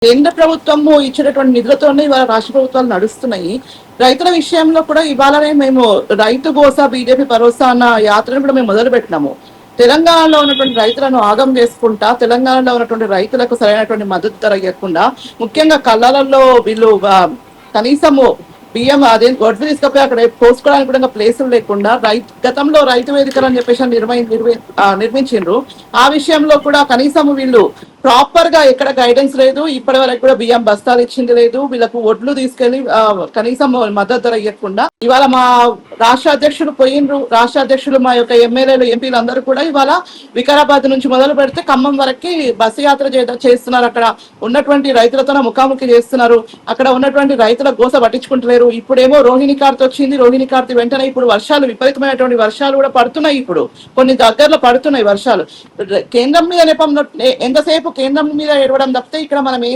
కేంద్ర ప్రభుత్వము ఇచ్చినటువంటి నిధులతోనే ఇవాళ రాష్ట్ర ప్రభుత్వాలు నడుస్తున్నాయి. రైతుల విషయంలో కూడా ఇవాళనే మేము రైతు భరోసా బీజేపీ భరోసా అన్న యాత్రను కూడా మేము మొదలు పెట్టినాము. తెలంగాణలో ఉన్నటువంటి రైతులను ఆగం చేసుకుంటా, తెలంగాణలో ఉన్నటువంటి రైతులకు సరైనటువంటి మద్దతు ధర ఇవ్వకుండా, ముఖ్యంగా కళ్ళాలలో వీళ్ళు కనీసము బియ్యం అదే వడ్లు తీసుకపోయి అక్కడ పోసుకోవడానికి కూడా ప్లేసులు లేకుండా గతంలో రైతు వేదికలు అని చెప్పేసి నిర్మించిండ్రు. ఆ విషయంలో కూడా కనీసం వీళ్ళు ప్రాపర్ గా ఎక్కడ గైడెన్స్ లేదు. ఇప్పటి వరకు కూడా బియ్యం బస్తాలు ఇచ్చింది లేదు. వీళ్ళకు ఒడ్లు తీసుకెళ్లి కనీసం మద్దతు ధర ఇవ్వకుండా ఇవాళ మా రాష్ట్ర అధ్యక్షులు పోయిండ్రు. రాష్ట్ర అధ్యక్షులు మా యొక్క ఎమ్మెల్యేలు ఎంపీలు అందరూ కూడా ఇవాళ వికారాబాద్ నుంచి మొదలు పెడితే ఖమ్మం వరకు బస్సు యాత్ర చేస్తున్నారు. అక్కడ ఉన్నటువంటి రైతులతో ముఖాముఖి చేస్తున్నారు. అక్కడ ఉన్నటువంటి రైతుల గోస పట్టించుకుంటలేరు. ఇప్పుడేమో రోహిణి కార్తె వచ్చింది. రోహిణి కార్తె వెంటనే ఇప్పుడు వర్షాలు విపరీతమైనటువంటి వర్షాలు కూడా పడుతున్నాయి. ఇప్పుడు కొన్ని దగ్గరలో పడుతున్నాయి వర్షాలు. కేంద్రం మీద నెపంలో ఎంతసేపు కేంద్రం మీద ఏడవడం తప్పితే ఇక్కడ మనం